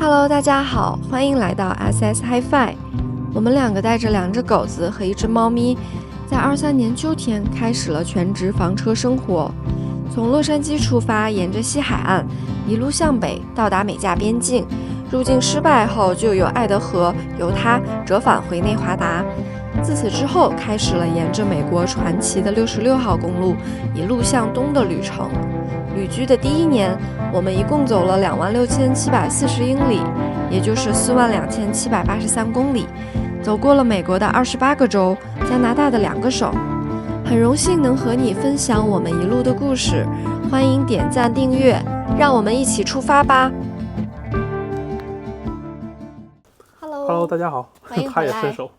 Hello， 大家好，欢迎来到 SS HiFi。我们两个带着2只狗子和1只猫咪，在23年秋天开始了全职房车生活。从洛杉矶出发，沿着西海岸一路向北，到达美加边境。入境失败后，就由爱德荷由他折返回内华达。自此之后，开始了沿着美国传奇的66号公路一路向东的旅程。旅居的第1年，我们一共走了26740英里，也就是42783公里，走过了美国的28个州，加拿大的2个省。很荣幸能和你分享我们一路的故事，欢迎点赞订阅，让我们一起出发吧。Hello， 大家好，欢迎回他也来伸手。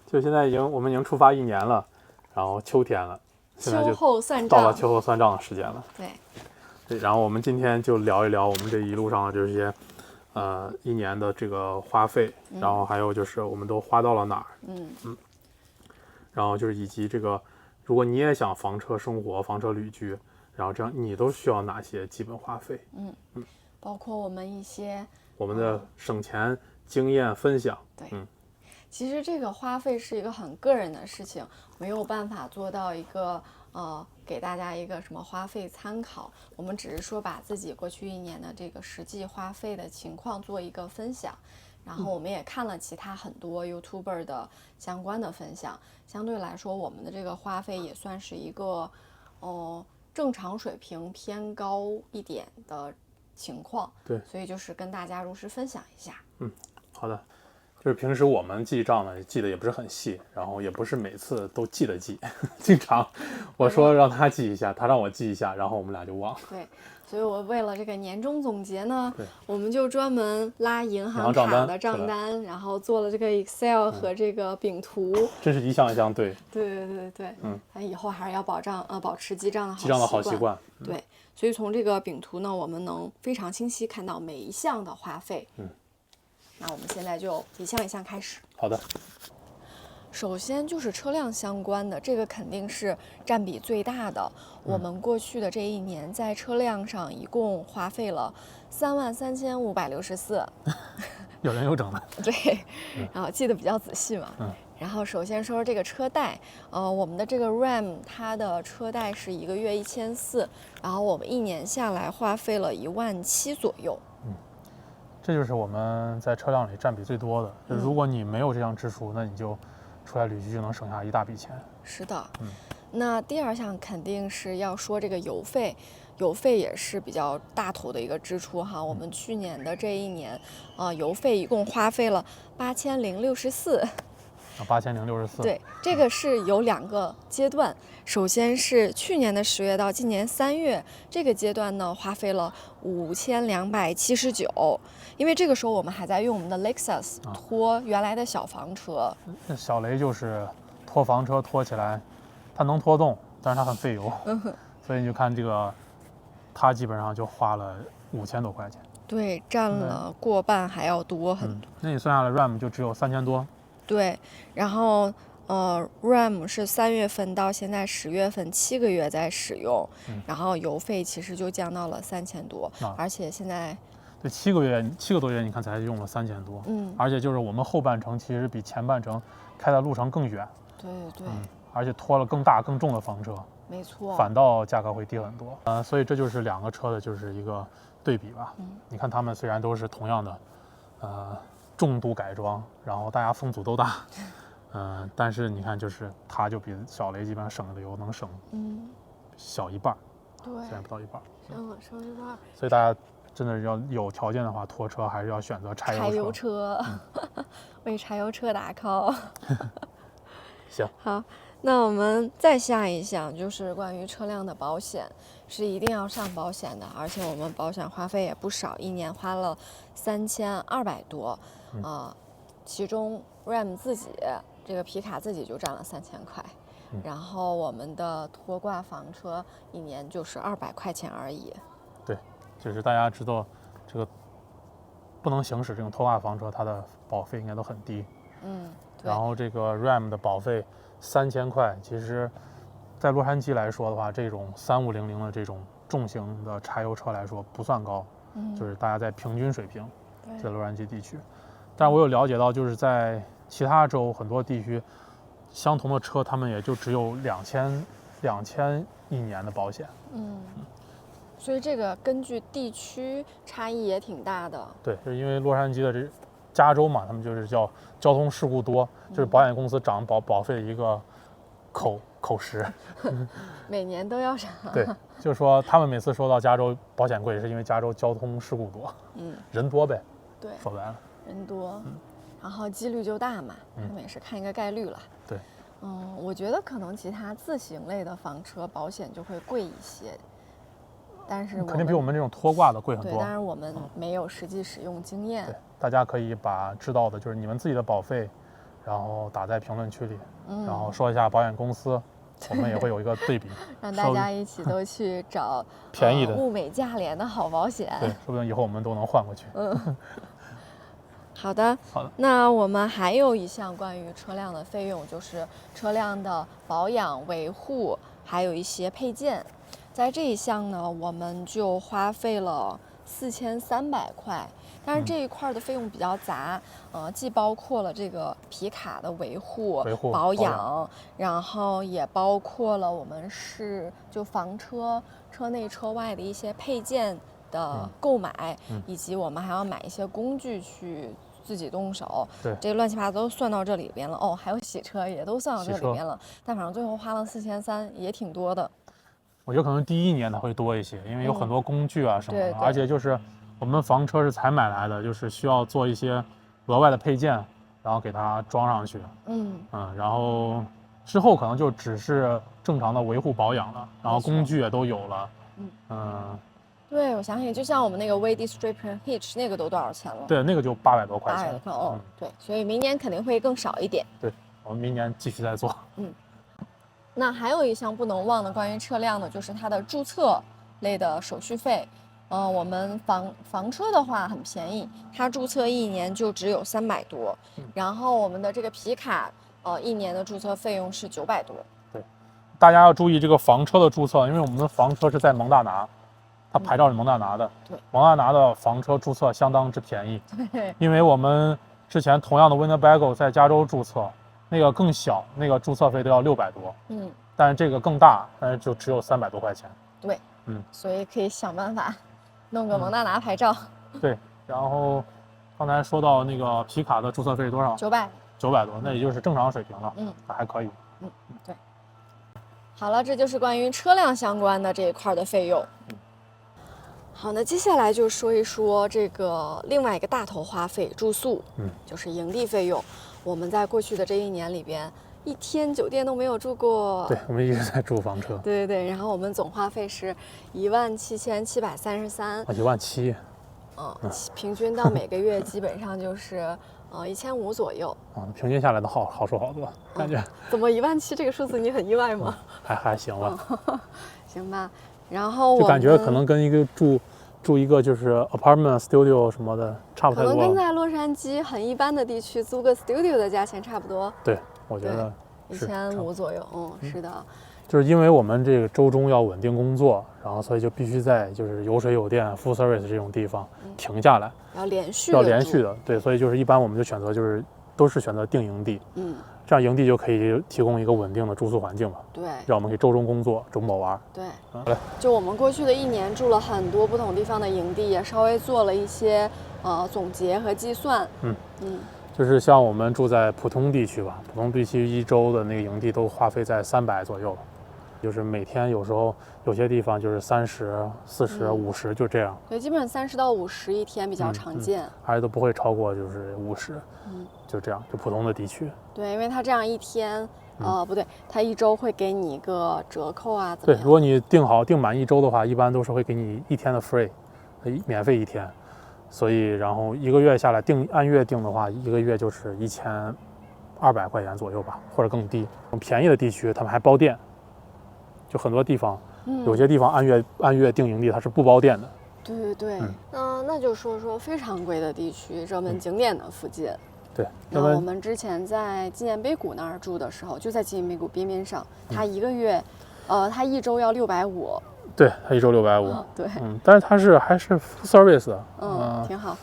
就现在我们已经出发1年了，然后秋天了，现在就到了秋后算账的时间了。对，然后我们今天就聊一聊我们这一路上的这些1年的这个花费，然后还有就是我们都花到了哪儿。然后就是以及这个，如果你也想房车生活、房车旅居，然后这样你都需要哪些基本花费？包括我们一些我们的省钱经验分享。对，其实这个花费是一个很个人的事情，没有办法做到一个给大家一个什么花费参考。我们只是说把自己过去1年的这个实际花费的情况做一个分享。然后我们也看了其他很多 YouTuber 的相关的分享，相对来说我们的这个花费也算是一个正常水平偏高一点的情况。对，所以就是跟大家如实分享一下。好的。就是平时我们记账呢，记得也不是很细，然后也不是每次都记得记，经常我说让他记一下，他让我记一下，然后我们俩就忘了。对，所以我为了这个年终总结呢，我们就专门拉银行卡的账单，然后做了这个 Excel 和这个饼图，真是一项一项对。对，以后还是要保持记账的好习惯。对，所以从这个饼图呢，我们能非常清晰看到每一项的花费。那我们现在就一项一项开始。好的。首先就是车辆相关的，这个肯定是占比最大的。我们过去的这1年在车辆上一共花费了33564。有人有整的。对，然后记得比较仔细嘛。然后首先说这个车贷，我们的这个 RAM 它的车贷是1个月1400，然后我们1年下来花费了17000左右。这就是我们在车辆里占比最多的。就是如果你没有这项支出，那你就出来旅居就能省下一大笔钱。是的。那第2项肯定是要说这个油费，油费也是比较大头的一个支出哈。我们去年的这1年，油费一共花费了8064。8064。对，这个是有2个阶段。首先是去年的10月到今年3月这个阶段呢，花费了5279，因为这个时候我们还在用我们的 Lexus 拖原来的小房车。小雷就是拖房车拖起来，它能拖动，但是它很费油。所以你就看这个，它基本上就花了5000多块钱。对，占了过半还要多很多。那你算下来 RAM 就只有3000多。对，然后RAM 是3月份到现在10月份7个月在使用，然后油费其实就降到了3000多，而且现在对7个多月，你看才用了3000多。而且就是我们后半程其实比前半程开的路程更远。对，而且拖了更大更重的房车。没错，反倒价格会低很多。所以这就是2个车的就是一个对比吧。你看他们虽然都是同样的重度改装，然后大家风阻都大，但是你看就是它就比小雷基本上省的油能省小一半。对，现在不到一半。省一半。所以大家真的要有条件的话，拖车还是要选择柴油车。为柴油车打 call。行。好，那我们再下一项就是关于车辆的保险，是一定要上保险的，而且我们保险花费也不少，1年花了3200多。其中 RAM 自己这个皮卡自己就占了3000块。然后我们的拖挂房车1年就是200块钱而已。对，就是大家知道这个不能行驶这种拖挂房车，它的保费应该都很低。然后这个 RAM 的保费3000块，其实在洛杉矶来说的话，这种3500的这种重型的柴油车来说不算高。就是大家在平均水平，在洛杉矶地区。但是我有了解到，就是在其他州很多地区，相同的车他们也就只有2000一年的保险。所以这个根据地区差异也挺大的。对，就是因为洛杉矶的这加州嘛，他们就是叫交通事故多，就是保险公司涨保费的一个口实。每年都要涨。对，就是说他们每次说到加州保险贵，是因为加州交通事故多，人多呗。对，说白了，人多，然后几率就大嘛，他们也是看一个概率了。对，我觉得可能其他自行类的房车保险就会贵一些。但是肯定比我们这种拖挂的贵很多。对，但是我们没有实际使用经验。对，大家可以把知道的就是你们自己的保费，然后打在评论区里，然后说一下保险公司，我们也会有一个对比，让大家一起都去找便宜的、物美价廉的好保险。对，说不定以后我们都能换过去。好的。那我们还有一项关于车辆的费用，就是车辆的保养维护，还有一些配件。在这一项呢，我们就花费了4300块，但是这一块的费用比较杂，既包括了这个皮卡的维护保养，然后也包括了我们就房车车内车外的一些配件的购买，以及我们还要买一些工具去自己动手。对，这乱七八糟都算到这里边了。还有洗车也都算到这里边了。但反正最后花了4300，也挺多的。我觉得可能第一年它会多一些，因为有很多工具啊什么的，而且就是我们房车是才买来的，就是需要做一些额外的配件，然后给它装上去。然后之后可能就只是正常的维护保养了，然后工具也都有了。对，我想起就像我们那个 Wade Strip Hitch 那个都多少钱了？对，那个就800多块钱。800多块对，所以明年肯定会更少一点。对，我们明年继续再做。那还有一项不能忘的关于车辆的，就是它的注册类的手续费。我们房车的话很便宜，它注册1年就只有300多。然后我们的这个皮卡，1年的注册费用是900多。对，大家要注意这个房车的注册，因为我们的房车是在蒙大拿，它牌照是蒙大拿的。对，蒙大拿的房车注册相当之便宜。对，因为我们之前同样的 Winnebago 在加州注册。那个更小，那个注册费都要600多，但是这个更大，但是就只有300多块钱。对，所以可以想办法弄个蒙大拿牌照。对，然后刚才说到那个皮卡的注册费多少？900多，那也就是正常水平了。还可以。对。好了，这就是关于车辆相关的这一块的费用。好，那接下来就说一说这个另外一个大头花费，住宿，就是营地费用。我们在过去的这1年里边，1天酒店都没有住过。对，我们一直在住房车。对，然后我们总花费是17733。17000。平均到每个月基本上就是1500左右。平均下来的好受好多，感觉。怎么17000这个数字你很意外吗？还行吧。行吧，然后就感觉可能跟一个住一个就是 apartment studio 什么的差不太多，可能跟在洛杉矶很一般的地区租个 studio 的价钱差不多。对，我觉得1500左右。是的。就是因为我们这个周中要稳定工作，然后所以就必须在就是有水有电 full service 这种地方停下来，要连续的。对，所以就是一般我们就选择都是选择定营地。这样营地就可以提供一个稳定的住宿环境嘛。对，让我们可以周中工作，周末玩。对，就我们过去的1年住了很多不同地方的营地，也稍微做了一些总结和计算。就是像我们住在普通地区吧，普通地区1周的那个营地都花费在300左右，就是每天有时候有些地方就是30、40、50就这样。对，基本上30到50一天比较常见，而且都不会超过就是50。就这样，就普通的地区。对，因为它这样1天，不对，它1周会给你一个折扣啊，怎么样？对，如果你订满1周的话，一般都是会给你1天的 free，免费1天。所以，然后1个月下来按月订的话，1个月就是1200块钱左右吧，或者更低。便宜的地区他们还包电，就很多地方，有些地方按月订营地它是不包电的。对，那就说说非常贵的地区，热门景点的附近。对，然后我们之前在纪念碑谷那儿住的时候，就在纪念碑谷边边上，它1个月，它1周要650，对，它1周650。对，但是它还是 full service 的，挺好。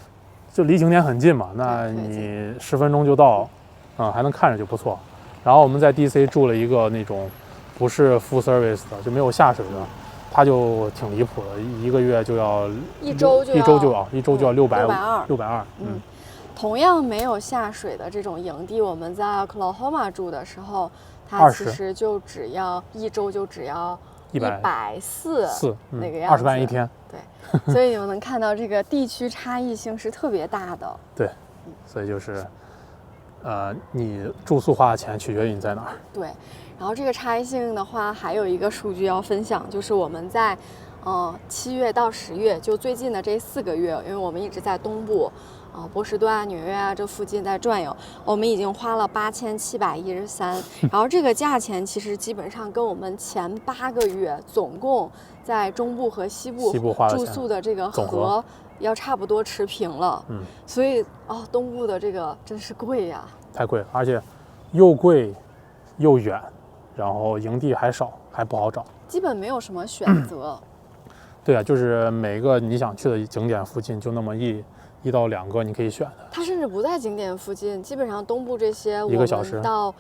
就离景点很近嘛，那你10分钟就到，还能看着就不错。然后我们在 DC 住了一个那种不是 full service 的，就没有下水的，它就挺离谱的，一个月就要一周就要620。同样没有下水的这种营地，我们在 Oklahoma 住的时候，它其实就只要一周就只要140那个样子，20万一天。对，所以你们能看到这个地区差异性是特别大的。对，所以就是，你住宿花的钱取决于你在哪儿。对，然后这个差异性的话，还有一个数据要分享，就是我们在7月到10月，就最近的这4个月，因为我们一直在东部。波士顿啊、纽约啊这附近在转悠，我们已经花了8713，然后这个价钱其实基本上跟我们前8个月总共在中部和西部住宿的这个和要差不多持平了。所以东部的这个真是贵呀，太贵了，而且又贵又远，然后营地还少，还不好找，基本没有什么选择。对啊，就是每个你想去的景点附近就那么1到2个你可以选的。它甚至不在景点附近，基本上东部这些1个小时我们到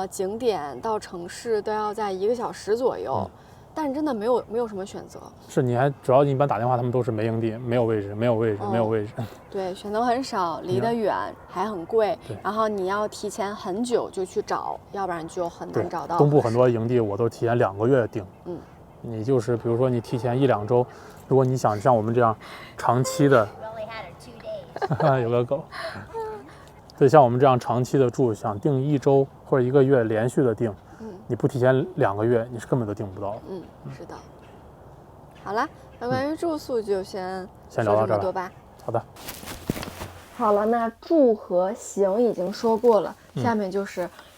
景点到城市都要在1个小时左右，但真的没有什么选择。是，你还主要一般打电话，他们都是没营地，没有位置。对，选择很少，离得远，还很贵，然后你要提前很久就去找，要不然就很难找到。东部很多营地我都提前2个月订。你就是比如说你提前1、2周，如果你想像我们这样长期的。有个狗。对，像我们这样长期的住，想订1周或者1个月连续的订，你不提前2个月，你是根本都订不到。是的。好了，那关于住宿就先聊到这儿吧。好的。好了，那住和行已经说过了，下面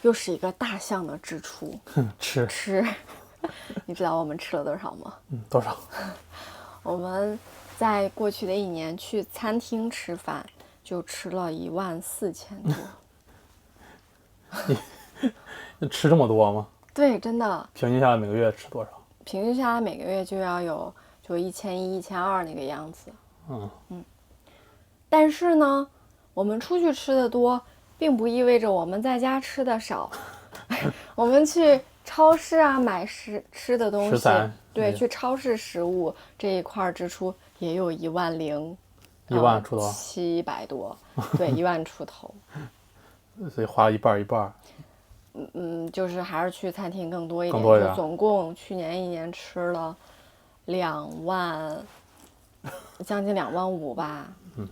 又是一个大项的支出。吃。你知道我们吃了多少吗？多少？我们在过去的1年去餐厅吃饭，就吃了14000多。你吃这么多吗？对，真的。平均下来每个月吃多少？平均下来每个月就要有1100、1200那个样子。但是呢，我们出去吃的多，并不意味着我们在家吃的少。我们去超市啊买吃的东西，对，去超市食物这一块支出也有1万出头，700多，对，1万出头。所以花了一半。就是还是去餐厅更多一点，就总共去年1年吃了2万，将近2万5吧。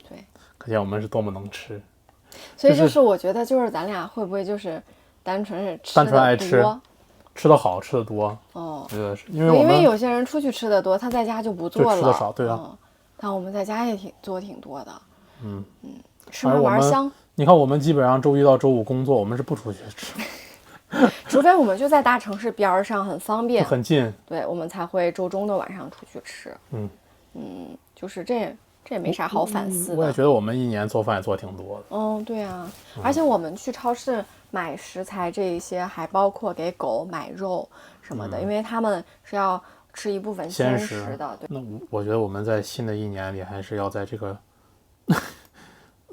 对，可见我们是多么能吃。所以就是我觉得就是咱俩会不会就是单纯爱吃，吃得好，吃得多。我觉得是因为有些人出去吃得多，他在家就不做了，就吃得少，对啊。但我们在家也挺多的。吃完玩香。你看我们基本上周1到周5工作，我们是不出去吃。除非我们就在大城市边上，很方便，很近，对，我们才会周中的晚上出去吃。就是这也没啥好反思的。我也觉得我们1年做饭也做挺多的。对啊，而且我们去超市买食材这一些，还包括给狗买肉什么的，因为他们是要吃一部分鲜食的。对，那我觉得我们在新的1年里还是要在这个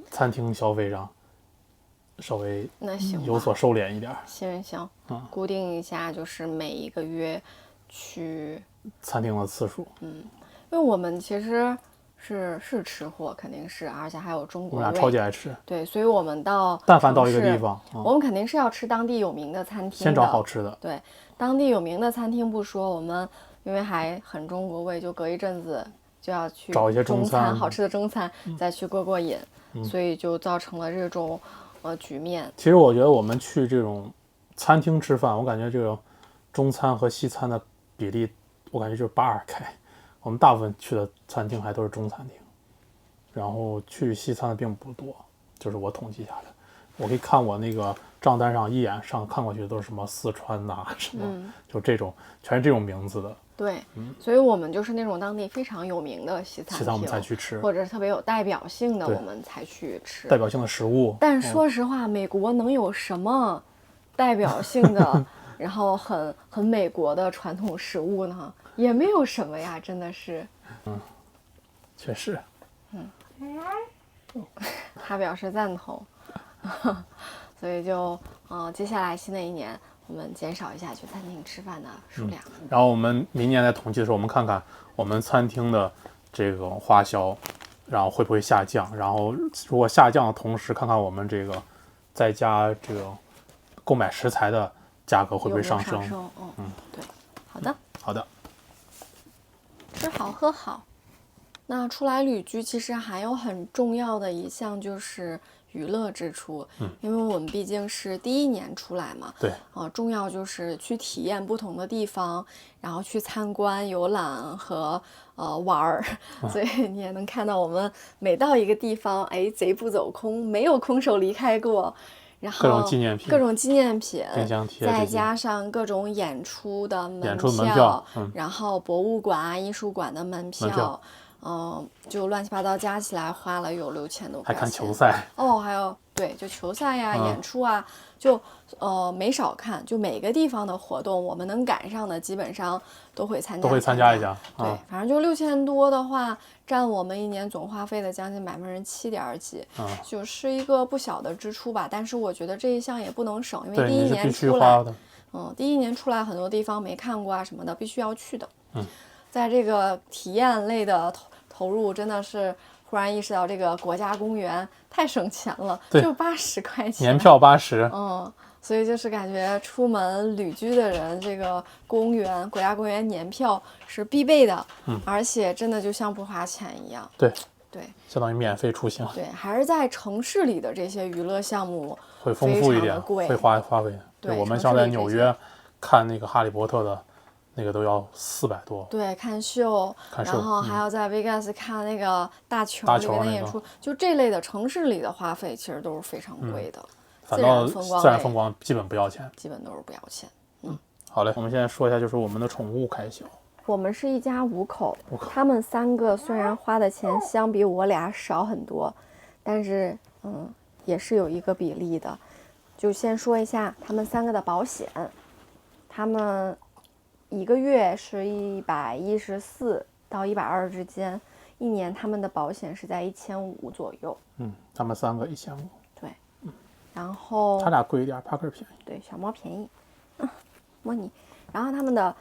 餐厅消费上稍微有所收敛一点。行，固定一下，就是每一个月去餐厅的次数。因为我们其实是吃货，肯定是，而且还有中国味，我俩超级爱吃。对，所以我们但凡到一个地方，我们肯定是要吃当地有名的餐厅的，先找好吃的。对，当地有名的餐厅不说，我们因为还很中国味，就隔一阵子就要去找一些中餐，好吃的中餐，再去过瘾，所以就造成了这种局面。其实我觉得我们去这种餐厅吃饭，我感觉这种中餐和西餐的比例，我感觉就是82开。我们大部分去的餐厅还都是中餐厅，然后去西餐的并不多，就是我统计下来，我可以看我那个账单上一眼上看过去都是什么四川呐、什么，就这种全是这种名字的。对，所以我们就是那种当地非常有名的西餐厅，我们才去吃，或者是特别有代表性的，我们才去吃代表性的食物。但说实话，美国能有什么代表性的，然后很美国的传统食物呢？也没有什么呀，真的是。确实。他表示赞同。所以就接下来新的一年，我们减少一下去餐厅吃饭的数量。然后我们明年在统计的时候，我们看看我们餐厅的这个花销，然后会不会下降？然后如果下降的同时，看看我们这个在家这个购买食材的价格会不会上升？对，好的，好的。吃好喝好。那出来旅居其实还有很重要的一项就是娱乐支出，因为我们毕竟是第一年出来嘛，对，重要就是去体验不同的地方，然后去参观、游览和玩儿，所以你也能看到我们每到一个地方，哎，贼不走空，没有空手离开过。然后各种纪念品，冰箱贴，再加上各种演出的门票，然后博物馆啊、艺术馆的门票，就乱七八糟加起来花了有6000多块钱。还看球赛还有对，就球赛呀、演出啊，就没少看。就每个地方的活动，我们能赶上的，基本上都会参加一下。对，反正就6000多的话，占我们一年总花费的将近7%几，就是一个不小的支出吧。但是我觉得这一项也不能省，因为第一年出来，第一年出来很多地方没看过啊什么的，必须要去的。在这个体验类的投入，真的是忽然意识到这个国家公园太省钱了，就80块钱，年票80。所以就是感觉出门旅居的人，这个国家公园年票是必备的，而且真的就像不花钱一样。对，相当于免费出行。对，还是在城市里的这些娱乐项目会丰富一点，会花费。对，我们像在纽约看那个哈利波特的那个都要400多。对，看秀，然后还要在 Vegas 看那个大球里面的演出，就这类的城市里的花费其实都是非常贵的。自然风光基本不要钱，基本都是不要钱。好嘞，我们现在说一下就是我们的宠物开销。我们是一家5口，他们3个虽然花的钱相比我俩少很多，但是也是有一个比例的。就先说一下他们3个的保险，他们1个月是114到120之间，一年他们的保险是在1500左右。他们3个1500。对，然后他俩贵一点，帕克便宜。对，小猫便宜。摸你，然后他们的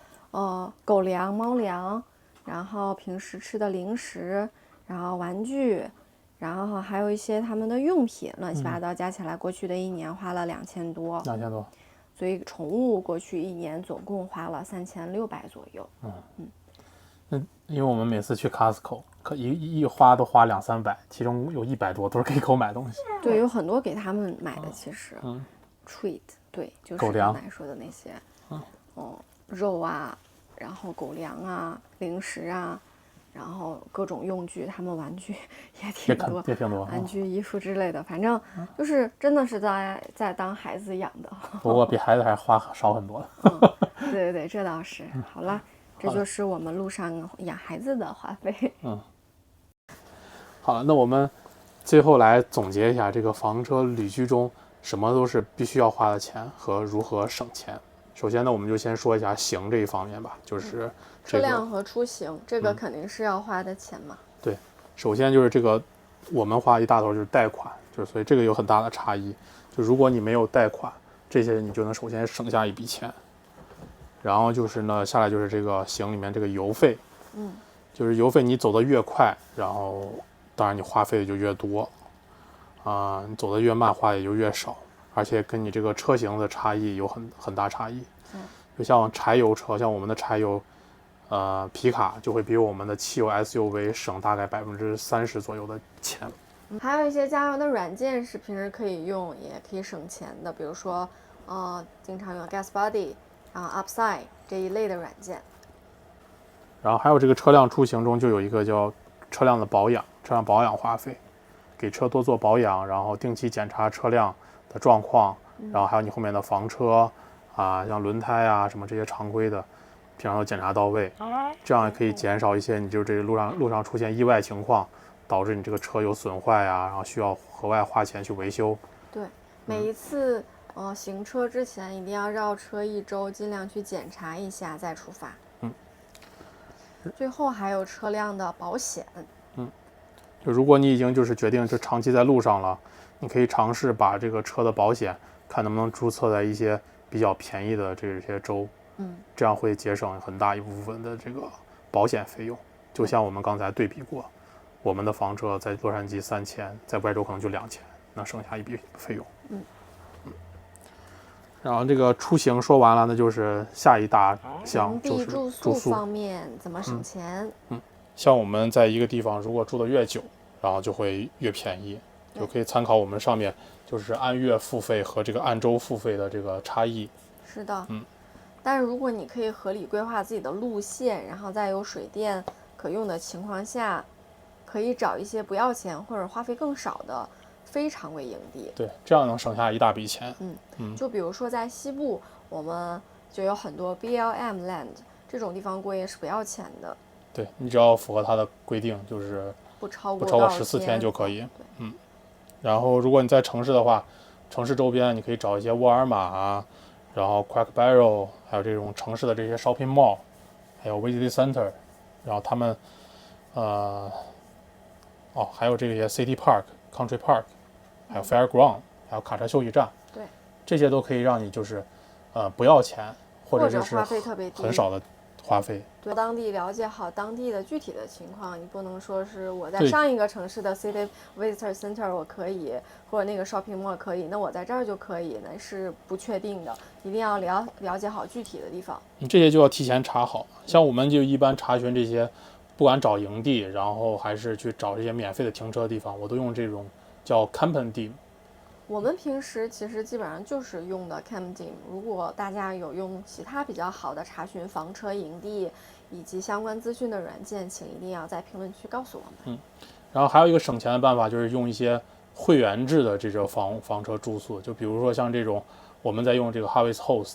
狗粮、猫粮，然后平时吃的零食，然后玩具，然后还有一些他们的用品，乱七八糟加起来，过去的一年花了2000多。所以宠物过去一年总共花了3600左右。那因为我们每次去 Costco， 一花都花200-300，其中有100多都是给狗买东西。对，有很多给他们买的，其实。treat， 对，就是刚才说的那些。肉啊，然后狗粮啊，零食啊，然后各种用具，他们玩具也挺多，玩具、衣服之类的，反正就是真的是在当孩子养的。不过比孩子还花少很多。对，这倒是。好了，这就是我们路上养孩子的花费。好了，那我们最后来总结一下这个房车旅居中什么都是必须要花的钱和如何省钱。首先呢，我们就先说一下行这一方面吧，就是车辆和出行，这个肯定是要花的钱嘛。对，首先就是这个，我们花一大头就是贷款，就是所以这个有很大的差异。就如果你没有贷款，这些你就能首先省下一笔钱。然后就是呢，下来就是这个行里面这个油费，就是油费你走得越快，然后当然你花费就越多，你走得越慢花也就越少。而且跟你这个车型的差异有很大差异，就像柴油车，像我们的柴油，皮卡就会比我们的汽油 SUV 省大概30%左右的钱。还有一些加油的软件是平时可以用，也可以省钱的，比如说，经常用 GasBuddy，然后 Upside 这一类的软件。然后还有这个车辆出行中就有一个叫车辆的保养，车辆保养花费，给车多做保养，然后定期检查车辆的状况，然后还有你后面的房车像轮胎啊什么这些常规的，平常都检查到位，这样也可以减少一些你就这个路上出现意外情况，导致你这个车有损坏然后需要额外花钱去维修。对，每一次行车之前一定要绕车1周，尽量去检查一下再出发。最后还有车辆的保险。就如果你已经就是决定就长期在路上了，你可以尝试把这个车的保险看能不能注册在一些比较便宜的这些州，这样会节省很大一部分的这个保险费用。就像我们刚才对比过，我们的房车在洛杉矶3000，在外州可能就2000，那省下一笔费用。然后这个出行说完了，那就是下一大项就是住宿方面怎么省钱。像我们在一个地方如果住得越久，然后就会越便宜，就可以参考我们上面就是按月付费和这个按周付费的这个差异。是的，但是如果你可以合理规划自己的路线，然后在有水电可用的情况下，可以找一些不要钱或者花费更少的非常规营地。对，这样能省下一大笔钱。就比如说在西部，我们就有很多 BLM land 这种地方过夜是不要钱的。对，你只要符合它的规定，就是不超过14天就可以。然后如果你在城市的话，城市周边你可以找一些沃尔玛啊，然后 Cracker Barrel， 还有这种城市的这些 shopping mall， 还有 visitor center， 然后他们还有这些 city park、country park， 还有 fairground， 还有卡车休息站。对，这些都可以让你就是不要钱，或者就是花费特别低，很少的花费。对，当地了解好当地的具体的情况，你不能说是我在上一个城市的 city visitor center 我可以，或者那个 shopping mall 可以，那我在这儿就可以，那是不确定的，一定要了解好具体的地方。你这些就要提前查好，像我们就一般查询这些，不管找营地，然后还是去找这些免费的停车的地方，我都用这种叫 Camping。我们平时其实基本上就是用的 Camping。如果大家有用其他比较好的查询房车营地以及相关资讯的软件，请一定要在评论区告诉我们。然后还有一个省钱的办法，就是用一些会员制的这种房车住宿，就比如说像这种我们在用这个 Harvest Host，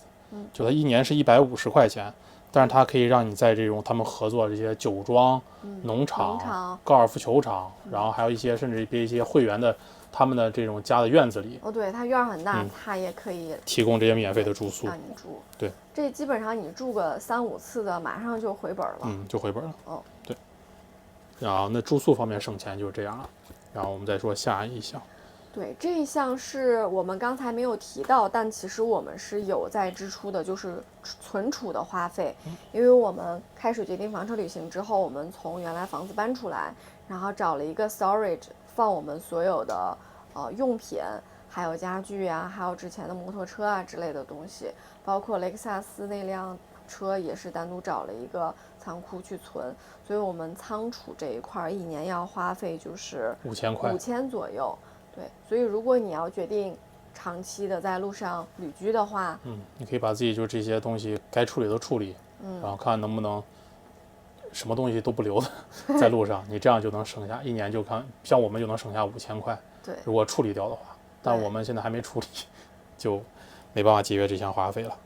就它一年是150块钱，但是它可以让你在这种他们合作这些酒庄、农场、高尔夫球场，然后还有一些甚至一些会员的他们的这种家的院子里。对，它院很大，它也可以提供这些免费的住宿让你住。对，这基本上你住个3-5次的，马上就回本了。就回本了。对。然后那住宿方面省钱就是这样了。然后我们再说下一项。对，这一项是我们刚才没有提到，但其实我们是有在支出的，就是存储的花费。因为我们开始决定房车旅行之后，我们从原来房子搬出来，然后找了一个 storage 放我们所有的用品，还有家具啊，还有之前的摩托车啊之类的东西，包括雷克萨斯那辆车也是单独找了一个仓库去存，所以我们仓储这一块一年要花费就是5000块，5000左右。对，所以如果你要决定长期的在路上旅居的话，你可以把自己就这些东西该处理都处理，然后看能不能什么东西都不留在路上，你这样就能省下一年，就像我们就能省下5000块。对，如果处理掉的话，但我们现在还没处理，就没办法节约这项花费了。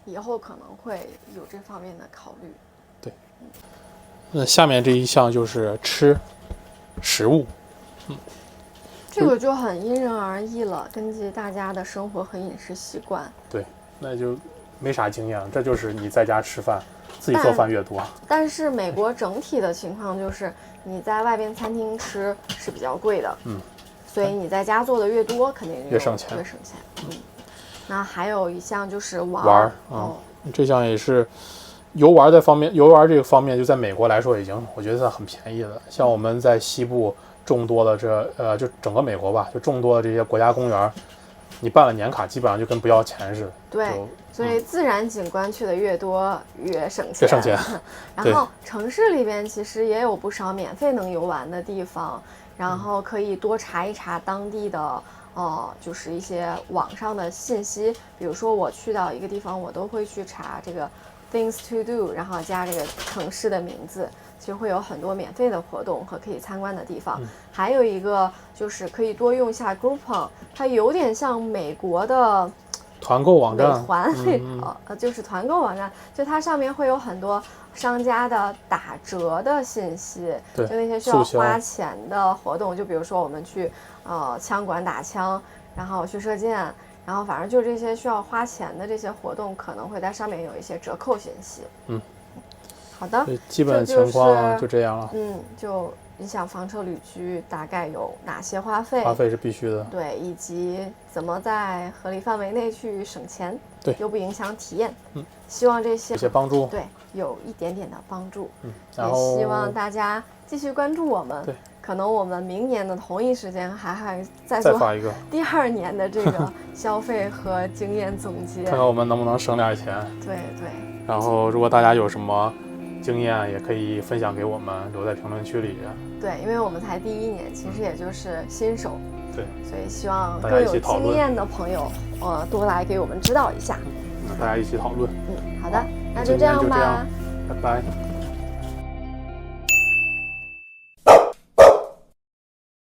以后可能会有这方面的考虑。对，那下面这一项就是食物。这个就很因人而异了，根据大家的生活和饮食习惯。对，那就没啥经验了，这就是你在家吃饭，自己做饭越多。但是美国整体的情况就是你在外边餐厅吃是比较贵的，所以你在家做的越多，肯定越省钱。那还有一项就是玩这项也是游玩这个方面，就在美国来说已经我觉得算很便宜的。像我们在西部众多的就整个美国吧，就众多的这些国家公园，你办了年卡基本上就跟不要钱似的。对，所以自然景观去的越多越省钱。然后城市里边其实也有不少免费能游玩的地方，然后可以多查一查当地的就是一些网上的信息。比如说我去到一个地方，我都会去查这个 things to do， 然后加这个城市的名字。其实会有很多免费的活动和可以参观的地方。还有一个就是可以多用一下 Groupon， 它有点像美国的团购网站，就是团购网站，就它上面会有很多商家的打折的信息，就那些需要花钱的活动，就比如说我们去枪馆打枪，然后去射箭，然后反正就这些需要花钱的这些活动，可能会在上面有一些折扣信息。好的，基本情况就这样了。就你想房车旅居大概有哪些花费？花费是必须的。对，以及怎么在合理范围内去省钱，对，又不影响体验。希望这些有些帮助，对，有一点点的帮助。然后也希望大家继续关注我们。对，可能我们明年的同一时间还会再发一个第2年的这个消费和经验总结，看看我们能不能省点钱。对。然后如果大家有什么经验也可以分享给我们，留在评论区里。对，因为我们才第1年，其实也就是新手。对，所以希望更有经验的朋友，多来给我们指导一下。大家一起讨论。好的，那就这样吧，拜拜。